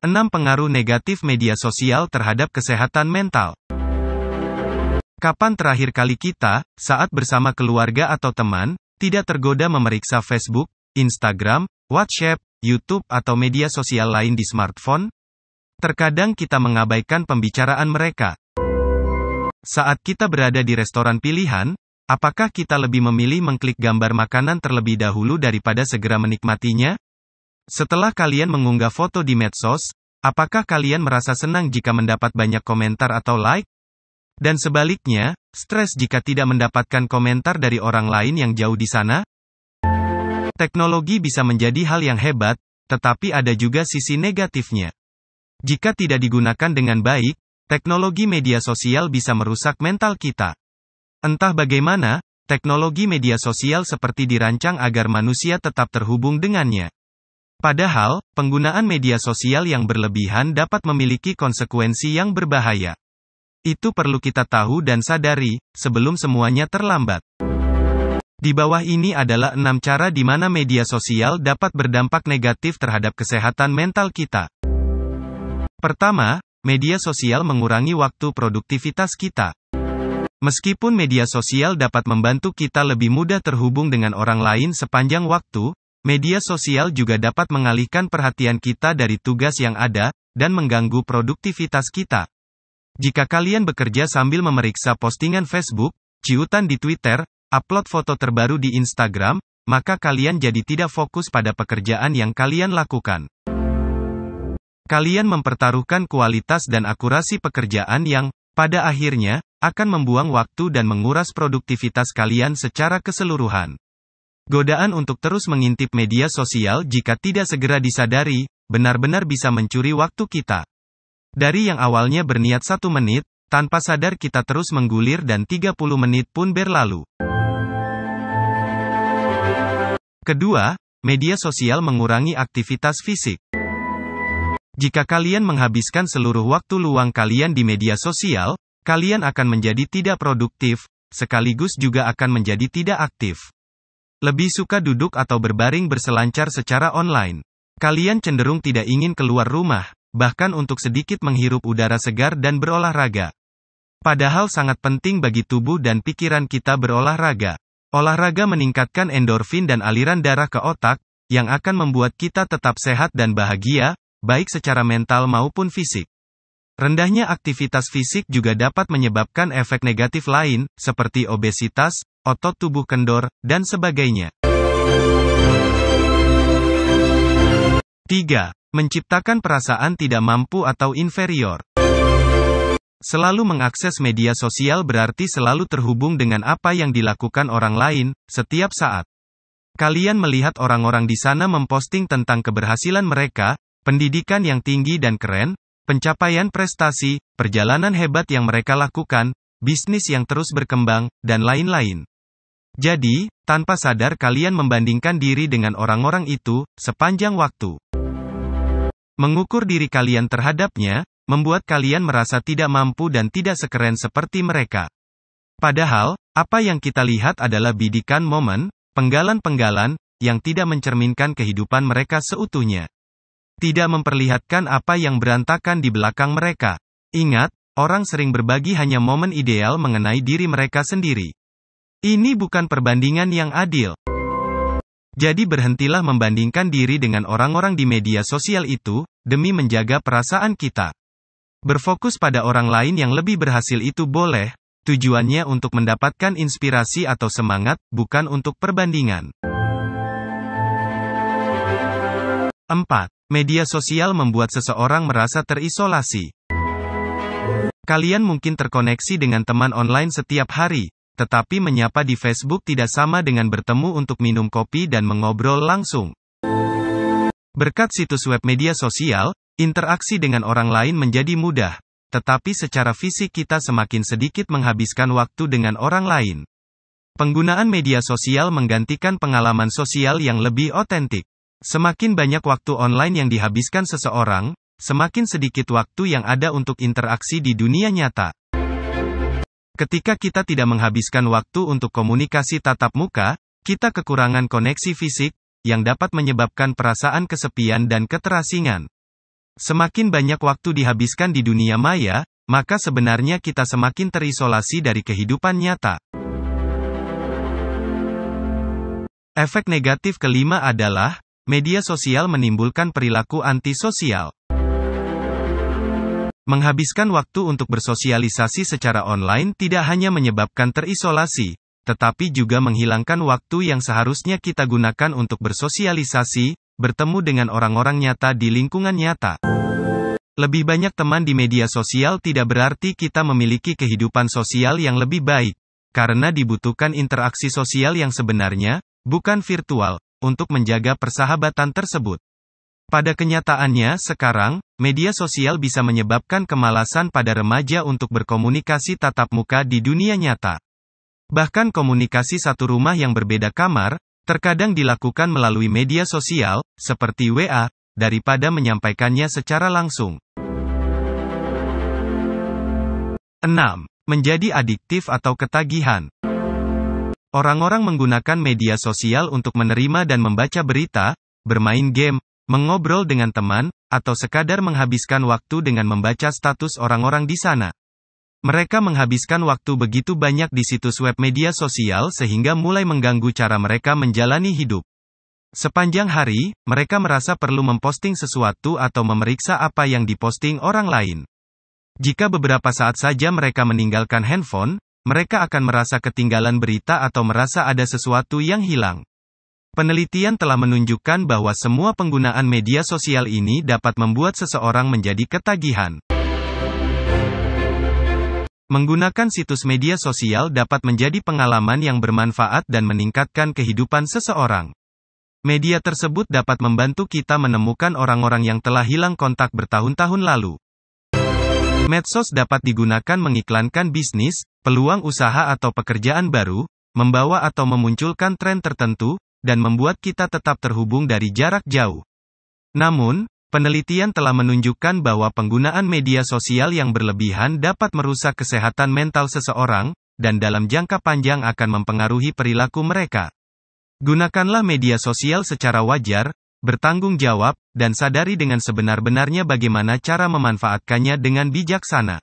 6 pengaruh negatif media sosial terhadap kesehatan mental. Kapan terakhir kali kita, saat bersama keluarga atau teman, tidak tergoda memeriksa Facebook, Instagram, WhatsApp, YouTube atau media sosial lain di smartphone? Terkadang kita mengabaikan pembicaraan mereka. Saat kita berada di restoran pilihan, apakah kita lebih memilih mengklik gambar makanan terlebih dahulu daripada segera menikmatinya? Setelah kalian mengunggah foto di medsos, apakah kalian merasa senang jika mendapat banyak komentar atau like? Dan sebaliknya, stres jika tidak mendapatkan komentar dari orang lain yang jauh di sana? Teknologi bisa menjadi hal yang hebat, tetapi ada juga sisi negatifnya. Jika tidak digunakan dengan baik, teknologi media sosial bisa merusak mental kita. Entah bagaimana, teknologi media sosial seperti dirancang agar manusia tetap terhubung dengannya. Padahal, penggunaan media sosial yang berlebihan dapat memiliki konsekuensi yang berbahaya. Itu perlu kita tahu dan sadari, sebelum semuanya terlambat. Di bawah ini adalah 6 cara di mana media sosial dapat berdampak negatif terhadap kesehatan mental kita. Pertama, media sosial mengurangi waktu produktivitas kita. Meskipun media sosial dapat membantu kita lebih mudah terhubung dengan orang lain sepanjang waktu, media sosial juga dapat mengalihkan perhatian kita dari tugas yang ada, dan mengganggu produktivitas kita. Jika kalian bekerja sambil memeriksa postingan Facebook, ciutan di Twitter, upload foto terbaru di Instagram, maka kalian jadi tidak fokus pada pekerjaan yang kalian lakukan. Kalian mempertaruhkan kualitas dan akurasi pekerjaan yang, pada akhirnya, akan membuang waktu dan menguras produktivitas kalian secara keseluruhan. Godaan untuk terus mengintip media sosial jika tidak segera disadari, benar-benar bisa mencuri waktu kita. Dari yang awalnya berniat 1 menit, tanpa sadar kita terus menggulir dan 30 menit pun berlalu. Kedua, media sosial mengurangi aktivitas fisik. Jika kalian menghabiskan seluruh waktu luang kalian di media sosial, kalian akan menjadi tidak produktif, sekaligus juga akan menjadi tidak aktif. Lebih suka duduk atau berbaring berselancar secara online. Kalian cenderung tidak ingin keluar rumah, bahkan untuk sedikit menghirup udara segar dan berolahraga. Padahal sangat penting bagi tubuh dan pikiran kita berolahraga. Olahraga meningkatkan endorfin dan aliran darah ke otak, yang akan membuat kita tetap sehat dan bahagia, baik secara mental maupun fisik. Rendahnya aktivitas fisik juga dapat menyebabkan efek negatif lain, seperti obesitas, otot tubuh kendor, dan sebagainya. 3. Menciptakan perasaan tidak mampu atau inferior. Selalu mengakses media sosial berarti selalu terhubung dengan apa yang dilakukan orang lain, setiap saat. Kalian melihat orang-orang di sana memposting tentang keberhasilan mereka, pendidikan yang tinggi dan keren, pencapaian prestasi, perjalanan hebat yang mereka lakukan, bisnis yang terus berkembang, dan lain-lain. Jadi, tanpa sadar kalian membandingkan diri dengan orang-orang itu, sepanjang waktu. Mengukur diri kalian terhadapnya, membuat kalian merasa tidak mampu dan tidak sekeren seperti mereka. Padahal, apa yang kita lihat adalah bidikan momen, penggalan-penggalan, yang tidak mencerminkan kehidupan mereka seutuhnya. Tidak memperlihatkan apa yang berantakan di belakang mereka. Ingat, orang sering berbagi hanya momen ideal mengenai diri mereka sendiri. Ini bukan perbandingan yang adil. Jadi berhentilah membandingkan diri dengan orang-orang di media sosial itu, demi menjaga perasaan kita. Berfokus pada orang lain yang lebih berhasil itu boleh, tujuannya untuk mendapatkan inspirasi atau semangat, bukan untuk perbandingan. 4. Media sosial membuat seseorang merasa terisolasi. Kalian mungkin terkoneksi dengan teman online setiap hari, tetapi menyapa di Facebook tidak sama dengan bertemu untuk minum kopi dan mengobrol langsung. Berkat situs web media sosial, interaksi dengan orang lain menjadi mudah, tetapi secara fisik kita semakin sedikit menghabiskan waktu dengan orang lain. Penggunaan media sosial menggantikan pengalaman sosial yang lebih otentik. Semakin banyak waktu online yang dihabiskan seseorang, semakin sedikit waktu yang ada untuk interaksi di dunia nyata. Ketika kita tidak menghabiskan waktu untuk komunikasi tatap muka, kita kekurangan koneksi fisik, yang dapat menyebabkan perasaan kesepian dan keterasingan. Semakin banyak waktu dihabiskan di dunia maya, maka sebenarnya kita semakin terisolasi dari kehidupan nyata. Efek negatif kelima adalah, media sosial menimbulkan perilaku antisosial. Menghabiskan waktu untuk bersosialisasi secara online tidak hanya menyebabkan terisolasi, tetapi juga menghilangkan waktu yang seharusnya kita gunakan untuk bersosialisasi, bertemu dengan orang-orang nyata di lingkungan nyata. Lebih banyak teman di media sosial tidak berarti kita memiliki kehidupan sosial yang lebih baik, karena dibutuhkan interaksi sosial yang sebenarnya, bukan virtual, untuk menjaga persahabatan tersebut. Pada kenyataannya sekarang, media sosial bisa menyebabkan kemalasan pada remaja untuk berkomunikasi tatap muka di dunia nyata. Bahkan komunikasi satu rumah yang berbeda kamar, terkadang dilakukan melalui media sosial, seperti WA, daripada menyampaikannya secara langsung. 6. Menjadi adiktif atau ketagihan. Orang-orang menggunakan media sosial untuk menerima dan membaca berita, bermain game, mengobrol dengan teman, atau sekadar menghabiskan waktu dengan membaca status orang-orang di sana. Mereka menghabiskan waktu begitu banyak di situs web media sosial sehingga mulai mengganggu cara mereka menjalani hidup. Sepanjang hari, mereka merasa perlu memposting sesuatu atau memeriksa apa yang diposting orang lain. Jika beberapa saat saja mereka meninggalkan handphone, mereka akan merasa ketinggalan berita atau merasa ada sesuatu yang hilang. Penelitian telah menunjukkan bahwa semua penggunaan media sosial ini dapat membuat seseorang menjadi ketagihan. Menggunakan situs media sosial dapat menjadi pengalaman yang bermanfaat dan meningkatkan kehidupan seseorang. Media tersebut dapat membantu kita menemukan orang-orang yang telah hilang kontak bertahun-tahun lalu. Medsos dapat digunakan mengiklankan bisnis, peluang usaha atau pekerjaan baru, membawa atau memunculkan tren tertentu, dan membuat kita tetap terhubung dari jarak jauh. Namun, penelitian telah menunjukkan bahwa penggunaan media sosial yang berlebihan dapat merusak kesehatan mental seseorang, dan dalam jangka panjang akan mempengaruhi perilaku mereka. Gunakanlah media sosial secara wajar, bertanggung jawab, dan sadari dengan sebenar-benarnya bagaimana cara memanfaatkannya dengan bijaksana.